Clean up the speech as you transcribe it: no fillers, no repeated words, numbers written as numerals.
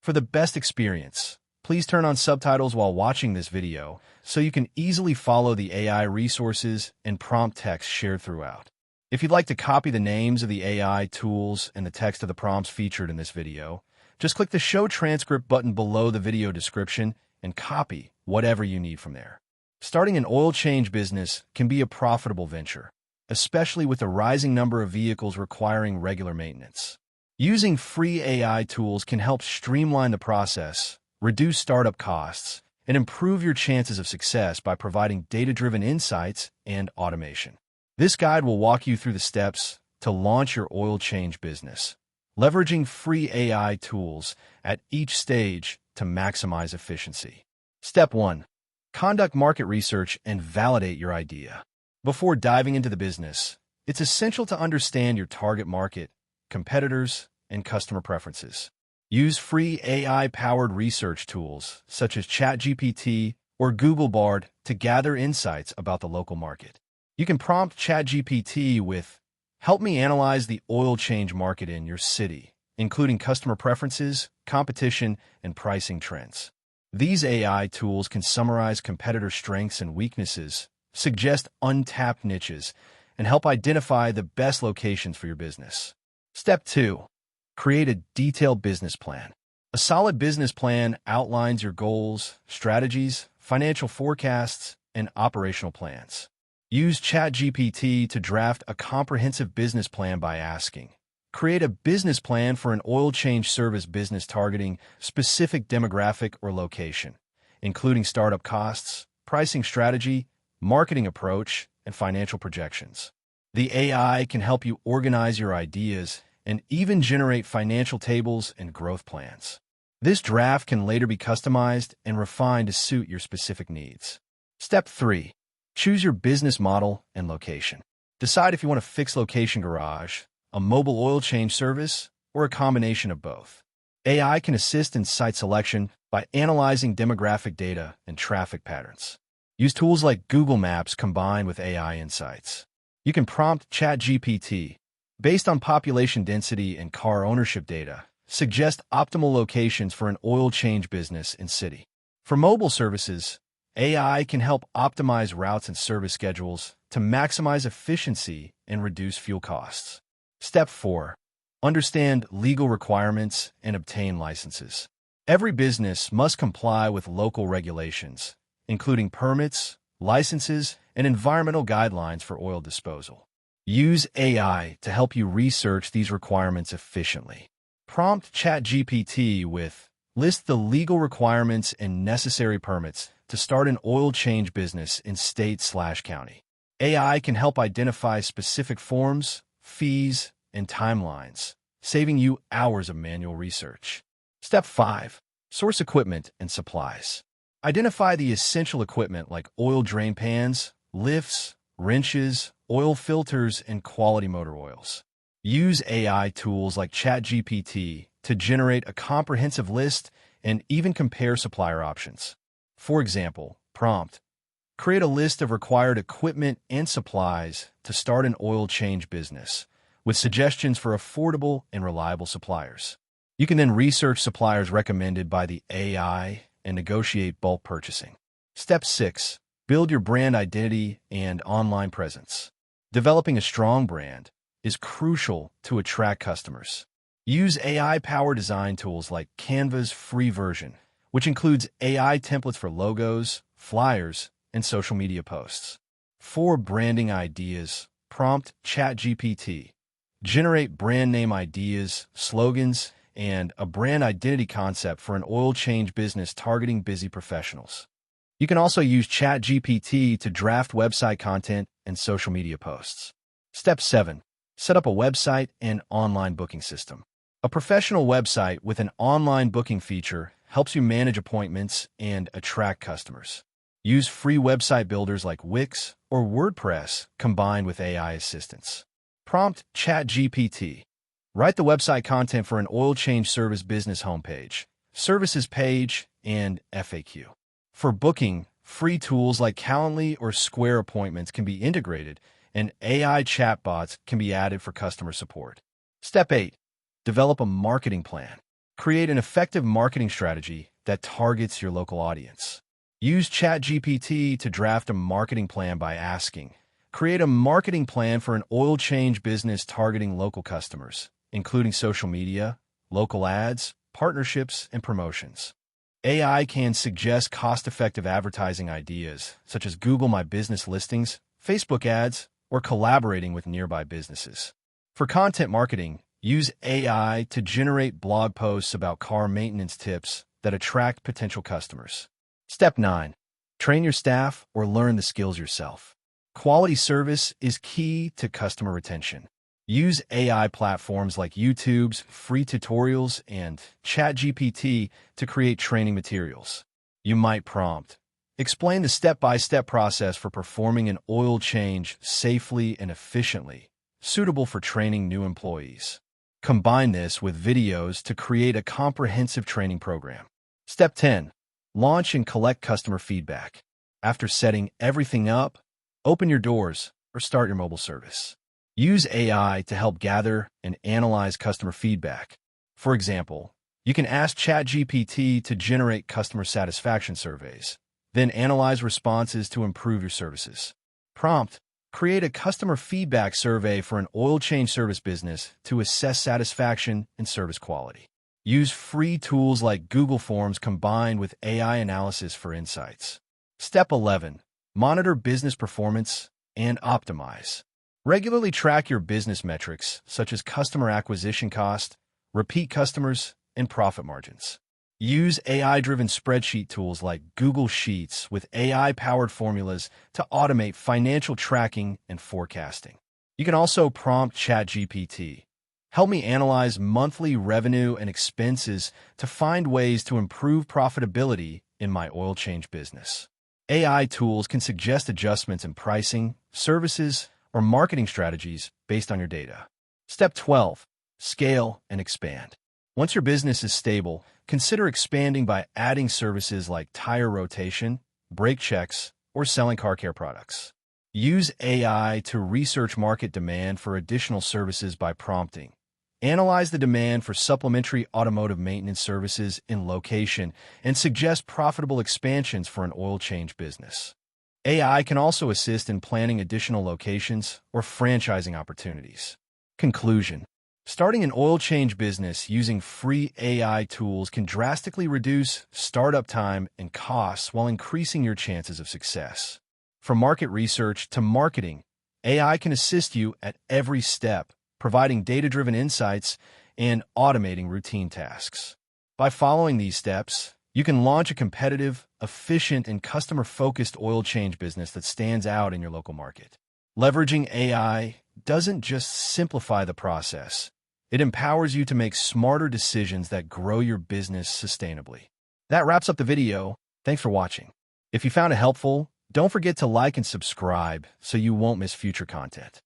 For the best experience, please turn on subtitles while watching this video so you can easily follow the AI resources and prompt text shared throughout. If you'd like to copy the names of the AI tools and the text of the prompts featured in this video, just click the Show Transcript button below the video description and copy whatever you need from there. Starting an oil change business can be a profitable venture, especially with the rising number of vehicles requiring regular maintenance. Using free AI tools can help streamline the process, reduce startup costs, and improve your chances of success by providing data-driven insights and automation. This guide will walk you through the steps to launch your oil change business, leveraging free AI tools at each stage to maximize efficiency. Step 1. Conduct market research and validate your idea. Before diving into the business, it's essential to understand your target market, competitors, and customer preferences. Use free AI-powered research tools such as ChatGPT or Google Bard to gather insights about the local market. You can prompt ChatGPT with, "Help me analyze the oil change market in your city, including customer preferences, competition, and pricing trends." These AI tools can summarize competitor strengths and weaknesses, suggest untapped niches, and help identify the best locations for your business. Step 2. Create a detailed business plan. A solid business plan outlines your goals, strategies, financial forecasts, and operational plans. Use ChatGPT to draft a comprehensive business plan by asking, "Create a business plan for an oil change service business targeting specific demographic or location, including startup costs, pricing strategy, marketing approach, and financial projections." The AI can help you organize your ideas and even generate financial tables and growth plans. This draft can later be customized and refined to suit your specific needs. Step 3. Choose your business model and location. Decide if you want a fixed location garage, a mobile oil change service, or a combination of both. AI can assist in site selection by analyzing demographic data and traffic patterns. Use tools like Google Maps combined with AI insights. You can prompt ChatGPT, based on population density and car ownership data, suggest optimal locations for an oil change business in city. For mobile services, AI can help optimize routes and service schedules to maximize efficiency and reduce fuel costs. Step 4. Understand legal requirements and obtain licenses. Every business must comply with local regulations, including permits, licenses, and environmental guidelines for oil disposal. Use AI to help you research these requirements efficiently. Prompt ChatGPT with, "List the legal requirements and necessary permits to start an oil change business in state/county." AI can help identify specific forms, fees, and timelines, saving you hours of manual research. Step 5. Source equipment and supplies. Identify the essential equipment like oil drain pans, lifts, wrenches, oil filters, and quality motor oils. Use AI tools like ChatGPT to generate a comprehensive list and even compare supplier options. For example, prompt, "Create a list of required equipment and supplies to start an oil change business," with suggestions for affordable and reliable suppliers. You can then research suppliers recommended by the AI and negotiate bulk purchasing. Step 6. Build your brand identity and online presence. Developing a strong brand is crucial to attract customers. Use AI-powered design tools like Canva's free version, which includes AI templates for logos, flyers, and social media posts. For branding ideas, prompt ChatGPT. Generate brand name ideas, slogans, and a brand identity concept for an oil change business targeting busy professionals. You can also use ChatGPT to draft website content and social media posts. Step 7. Set up a website and online booking system. A professional website with an online booking feature helps you manage appointments and attract customers. Use free website builders like Wix or WordPress combined with AI assistance. Prompt ChatGPT. Write the website content for an oil change service business homepage, services page, and FAQ. For booking, free tools like Calendly or Square Appointments can be integrated, and AI chatbots can be added for customer support. Step 8. Develop a marketing plan. Create an effective marketing strategy that targets your local audience. Use ChatGPT to draft a marketing plan by asking, create a marketing plan for an oil change business targeting local customers, including social media, local ads, partnerships, and promotions. AI can suggest cost-effective advertising ideas, such as Google My Business listings, Facebook ads, or collaborating with nearby businesses. For content marketing, use AI to generate blog posts about car maintenance tips that attract potential customers. Step 9. Train your staff or learn the skills yourself. Quality service is key to customer retention. Use AI platforms like YouTube's free tutorials and ChatGPT to create training materials. You might prompt, explain the step-by-step process for performing an oil change safely and efficiently, suitable for training new employees. Combine this with videos to create a comprehensive training program. Step 10. Launch and collect customer feedback. After setting everything up, open your doors or start your mobile service. Use AI to help gather and analyze customer feedback. For example, you can ask ChatGPT to generate customer satisfaction surveys, then analyze responses to improve your services. Prompt, create a customer feedback survey for an oil change service business to assess satisfaction and service quality. Use free tools like Google Forms combined with AI analysis for insights. Step 11. Monitor business performance and optimize. Regularly track your business metrics, such as customer acquisition cost, repeat customers, and profit margins. Use AI-driven spreadsheet tools like Google Sheets with AI-powered formulas to automate financial tracking and forecasting. You can also prompt ChatGPT. Help me analyze monthly revenue and expenses to find ways to improve profitability in my oil change business. AI tools can suggest adjustments in pricing, services, or marketing strategies based on your data. Step 12. Scale and expand. Once your business is stable, consider expanding by adding services like tire rotation, brake checks, or selling car care products. Use AI to research market demand for additional services by prompting. Analyze the demand for supplementary automotive maintenance services in location and suggest profitable expansions for an oil change business. AI can also assist in planning additional locations or franchising opportunities. Conclusion. Starting an oil change business using free AI tools can drastically reduce startup time and costs while increasing your chances of success. From market research to marketing, AI can assist you at every step, providing data-driven insights and automating routine tasks. By following these steps, you can launch a competitive, efficient, and customer-focused oil change business that stands out in your local market. Leveraging AI doesn't just simplify the process. It empowers you to make smarter decisions that grow your business sustainably. That wraps up the video. Thanks for watching. If you found it helpful, don't forget to like and subscribe so you won't miss future content.